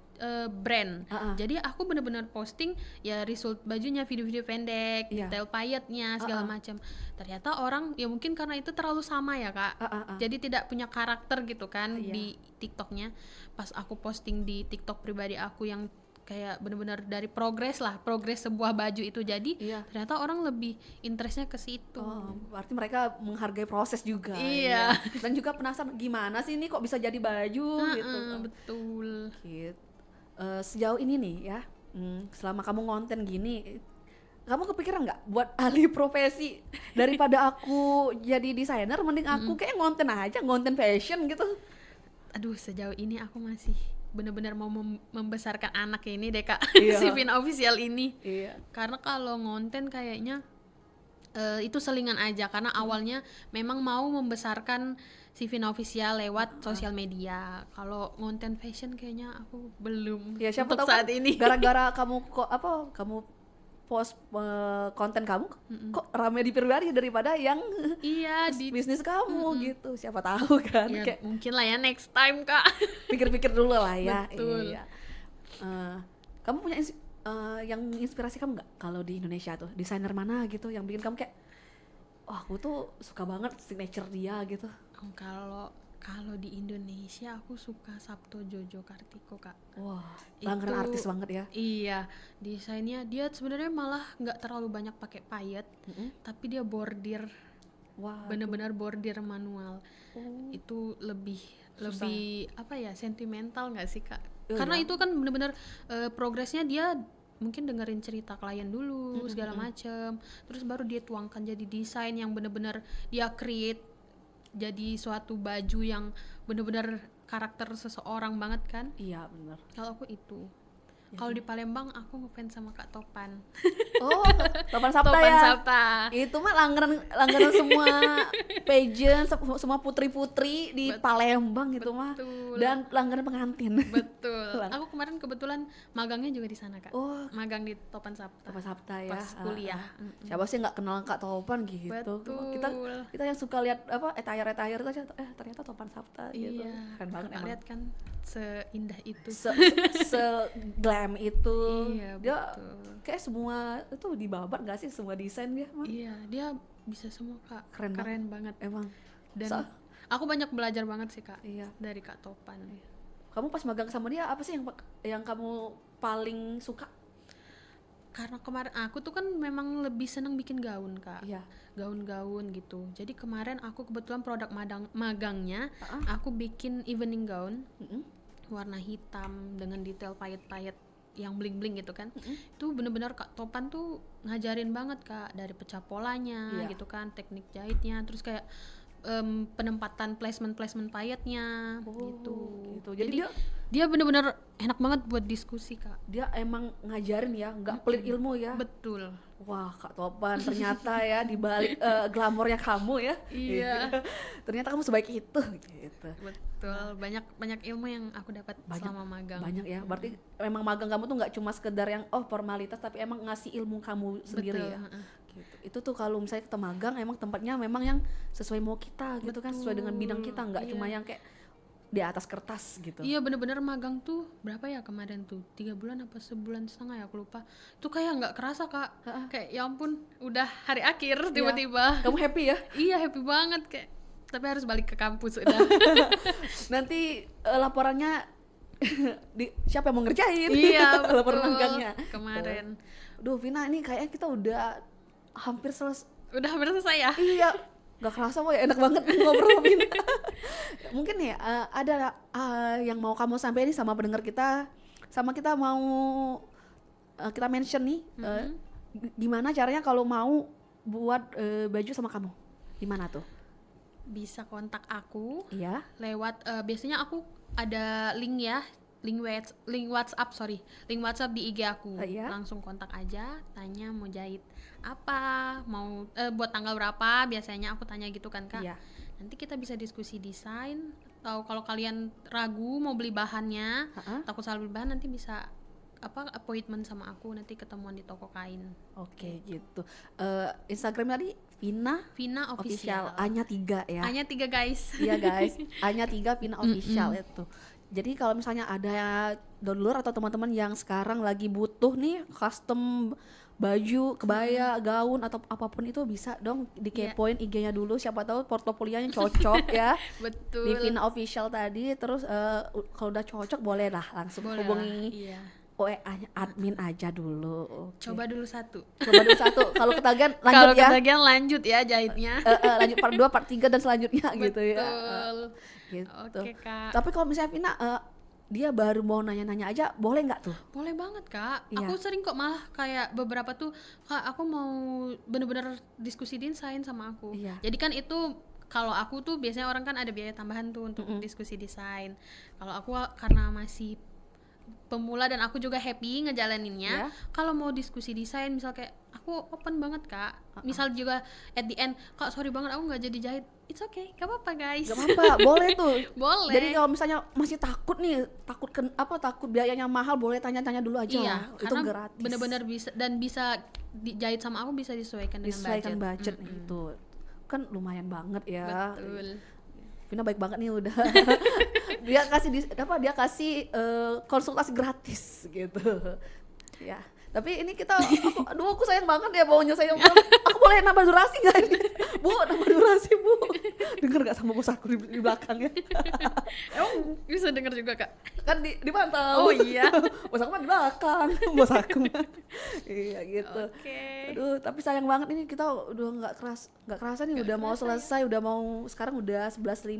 brand. Jadi aku benar-benar posting ya result bajunya, video-video pendek, detail payetnya segala macam. Ternyata orang ya mungkin karena itu terlalu sama ya Kak. Jadi tidak punya karakter gitu kan di TikToknya. Pas aku posting di TikTok pribadi aku yang kayak benar-benar dari progres sebuah baju itu jadi, ternyata orang lebih interestnya ke situ. Berarti mereka menghargai proses juga. Iya. Ya. Dan juga penasaran gimana sih ini kok bisa jadi baju gitu. Betul. Gitu. Sejauh ini nih ya, selama kamu ngonten gini, kamu kepikiran nggak buat alih profesi, daripada aku jadi desainer, mending aku kayak ngonten aja, ngonten fashion gitu. Aduh, sejauh ini aku masih benar-benar mau membesarkan anak ini deh Kak, si Vina Official ini. Iya. Karena kalau ngonten kayaknya itu selingan aja, karena awalnya memang mau membesarkan si Vina Official lewat sosial media. Kalau ngonten fashion kayaknya aku belum. Ya siapa untuk tahu saat ini. Gara-gara kamu kamu post konten kamu kok rame di pribadi daripada yang di bisnis kamu gitu. Siapa tahu kan. Ya, kayak mungkin lah ya next time Kak. Pikir-pikir dulu lah ya. Betul. Iya. Kamu punya yang inspirasi kamu nggak kalau di Indonesia tuh, desainer mana gitu yang bikin kamu kayak, wah aku tuh suka banget signature dia gitu. Kalau di Indonesia aku suka Sabto Jojo Kartiko Kak. Wah, langganan artis banget ya. Iya, desainnya dia sebenarnya malah nggak terlalu banyak pakai payet, tapi dia bordir. Wah, bener-bener bordir manual. Itu lebih apa ya, sentimental nggak sih Kak? Karena itu kan bener-bener progresnya dia mungkin dengerin cerita klien dulu segala macem, terus baru dia tuangkan jadi desain yang bener-bener dia create jadi suatu baju yang bener-bener karakter seseorang banget kan. Iya bener. Kalau aku itu. Kalau di Palembang aku ngefans sama Kak Topan. Oh, Topan Sapta Topan ya. Sapta. Itu mah langganan semua pageant, semua putri-putri di Palembang gitu mah. Dan langganan pengantin. Betul. Aku kemarin kebetulan magangnya juga di sana Kak. Oh, magang di Topan Sapta. Topan Sapta ya. Pas kuliah. Siapa sih nggak kenal Kak Topan gitu. Betul. Kita yang suka lihat apa attire itu aja, ternyata Topan Sapta gitu. Iya. Keren banget emang. Lihat kan seindah itu. Glam itu. Iya, dia betul. kayak semua itu dibabat gak sih, semua desain dia mah. Iya, dia bisa semua Kak. Keren banget emang. Dan aku banyak belajar banget sih Kak. Iya. Dari Kak Topan. Iya. Kamu pas magang sama dia apa sih yang kamu paling suka? Karena kemarin aku tuh kan memang lebih seneng bikin gaun Kak. Iya. Gaun-gaun gitu. Jadi kemarin aku kebetulan produk magangnya aku bikin evening gown. Warna hitam dengan detail payet-payet yang bling-bling gitu kan. Itu bener-bener Kak Topan tuh ngajarin banget Kak, dari pecah polanya gitu kan, teknik jahitnya, terus kayak penempatan placement payetnya gitu. Jadi Dia bener-bener enak banget buat diskusi, Kak. dia emang ngajarin ya, nggak pelit ilmu ya. Betul. Wah, Kak Topan ternyata ya di balik glamornya kamu ya. Iya. Ternyata kamu sebaik itu gitu. Betul. Banyak ilmu yang aku dapat selama magang. Banyak ya. Berarti emang magang kamu tuh nggak cuma sekedar yang formalitas, tapi emang ngasih ilmu kamu sendiri Betul, ya. Gitu. Itu tuh kalau misalnya kita magang emang tempatnya memang yang sesuai mau kita gitu kan, sesuai dengan bidang kita, nggak cuma yang kayak di atas kertas gitu. Iya, bener-bener magang tuh berapa ya kemarin tuh, 3 bulan apa sebulan setengah ya, aku lupa. Itu kayak nggak kerasa, Kak. Kayak ya ampun, udah hari akhir tiba-tiba. Kamu happy ya? Iya, happy banget kayak. Tapi harus balik ke kampus udah. Nanti laporannya siapa yang mau ngerjain? Iya, Laporan betul. magangnya Kemarin. Duh Vina, ini kayaknya kita udah hampir selesai. Udah hampir selesai ya? Iya, gak kerasa Boy, enak banget ngobrol sama Vina. Mungkin ya ada yang mau kamu sampaikan nih sama pendengar kita, sama kita mau kita mention nih gimana caranya kalau mau buat baju sama kamu, gimana tuh? Bisa kontak aku Iya. lewat biasanya aku ada link ya, link WhatsApp di IG aku. Iya. Langsung kontak aja, tanya mau jahit apa, mau buat tanggal berapa, biasanya aku tanya gitu kan, Kak. Iya. Nanti kita bisa diskusi desain, atau kalau kalian ragu mau beli bahannya, takut salah beli bahan, nanti bisa appointment sama aku, nanti ketemuan di toko kain. Oke, gitu. Instagram tadi Vina Official. A-nya 3 ya. Hanya 3 guys. Iya guys, A-nya 3 Vina Official itu. Jadi kalau misalnya ada download atau teman-teman yang sekarang lagi butuh nih custom baju, kebaya, gaun atau apapun itu, bisa dong dikepoin IG-nya dulu, siapa tahu portofolionya cocok ya. Betul. Di Vina Official tadi. Terus kalau udah cocok boleh lah langsung Boleh hubungi lah, iya. WA-nya admin aja dulu. Oke. Coba dulu satu. Kalau ketagihan lanjut Kalau ya. ketagihan lanjut ya jahitnya. Lanjut part 2, part 3 dan selanjutnya gitu ya. Betul. Gitu. Oke, Kak. Tapi kalau misalnya Vina dia baru mau nanya-nanya aja, boleh nggak tuh? Boleh banget, Kak. Iya. Aku sering kok, malah kayak beberapa tuh, Kak, aku mau bener-bener diskusi desain sama aku. Iya. Jadi kan itu kalau aku tuh biasanya orang kan ada biaya tambahan tuh untuk diskusi desain. Kalau aku karena masih pemula dan aku juga happy ngejalaninnya. Kalau mau diskusi desain, misal kayak aku open banget, Kak. Misal juga at the end, Kak sorry banget aku nggak jadi jahit, it's okay, gak apa-apa guys. Gak apa-apa, boleh tuh. Boleh. Jadi kalau misalnya masih takut nih, takut biayanya mahal, boleh tanya-tanya dulu aja. Iya, Itu karena gratis. bener-bener bisa, dan bisa dijahit sama aku, bisa disesuaikan dengan Disesuaikan budget Mm-mm. itu. Kan lumayan banget ya. Betul. Vina baik banget nih udah. Dia kasih konsultasi gratis gitu. Ya. Tapi ini aku sayang banget ya mau nyelesain. Aku boleh nambah durasi nggak ini? Bu, nambah durasi Bu. Dengar nggak sama bos aku di belakang ya? Emang bisa denger juga, Kak? Kan dipantau. Oh iya. Bos aku mah di belakang. Bos aku. Iya gitu. Oke. Aduh, tapi sayang banget ini kita udah nggak kerasa nih, udah mau selesai, sekarang udah 11.55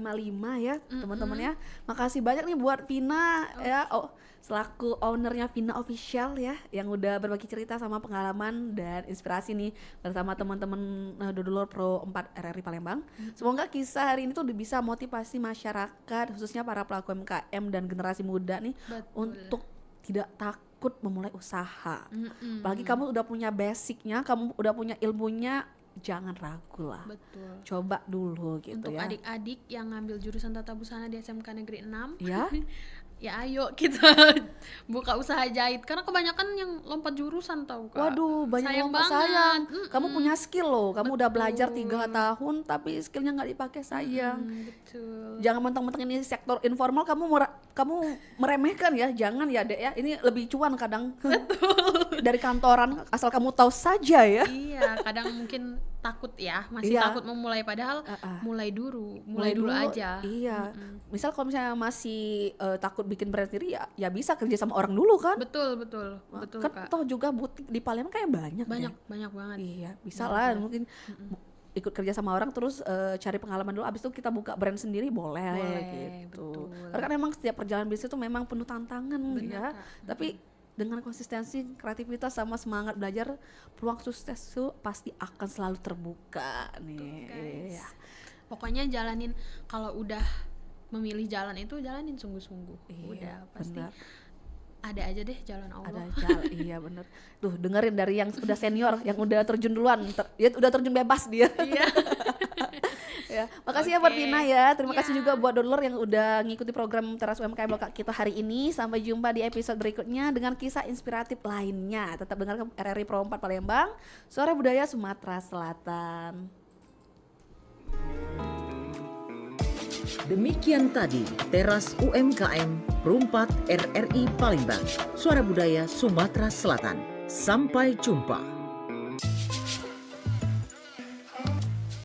ya teman-teman ya. Makasih banyak nih buat Vina ya, selaku ownernya Vina Official ya, yang udah berbagi cerita sama pengalaman dan inspirasi nih bersama teman-teman Dodolor Pro 4 RRI Palembang. Semoga kisah hari ini tuh bisa motivasi masyarakat, khususnya para pelaku UMKM dan generasi muda nih. Betul. Untuk tidak takut memulai usaha. Apalagi kamu udah punya basicnya, kamu udah punya ilmunya, jangan ragu lah. Betul. Coba dulu gitu. Untuk ya. adik-adik yang ngambil jurusan tata busana di SMK Negeri 6, Ya. ya ayo kita buka usaha jahit, karena kebanyakan yang lompat jurusan tau, Kak. Waduh, banyak sayang lompat banget. sayang. Kamu punya skill loh, kamu udah Betul. belajar 3 tahun tapi skillnya nggak dipakai, sayang. Betul. Jangan mentang-mentang ini sektor informal kamu meremehkan ya, jangan ya Dek ya. Ini lebih cuan kadang. Dari kantoran, asal kamu tahu saja ya. Iya, kadang mungkin takut ya, masih Iya. takut memulai, padahal mulai dulu aja. Iya. Misal kalau misalnya masih takut bikin brand sendiri, ya bisa kerja sama orang dulu kan. Betul, Kan Kak. toh juga butik di Palembang kayak banyak Banyak ya. banget. Iya, bisa lah mungkin ikut kerja sama orang, terus cari pengalaman dulu, abis itu kita buka brand sendiri boleh gitu. Betul. Karena kan memang setiap perjalanan bisnis itu memang penuh tantangan ya. Benar, Kak. Tapi dengan konsistensi, kreativitas sama semangat belajar, peluang sukses itu pasti akan selalu terbuka nih. guys. Iya. Pokoknya jalanin, kalau udah memilih jalan itu jalanin sungguh-sungguh. Iya, Udah pasti benar. ada aja deh jalan Allah. Ada jalan, iya bener. Tuh dengerin dari yang udah senior, yang udah terjun duluan, dia udah terjun bebas dia. Iya. Ya, makasih ya buat Oke. Vina ya. Terima kasih Iya. juga buat downloader yang udah ngikuti program Teras UMKM Lokal kita hari ini. Sampai jumpa di episode berikutnya dengan kisah inspiratif lainnya. Tetap dengarkan RRI Pro 4 Palembang, Suara Budaya Sumatera Selatan. Demikian tadi Teras UMKM Pro 4 RRI Palembang, Suara Budaya Sumatera Selatan. Sampai jumpa.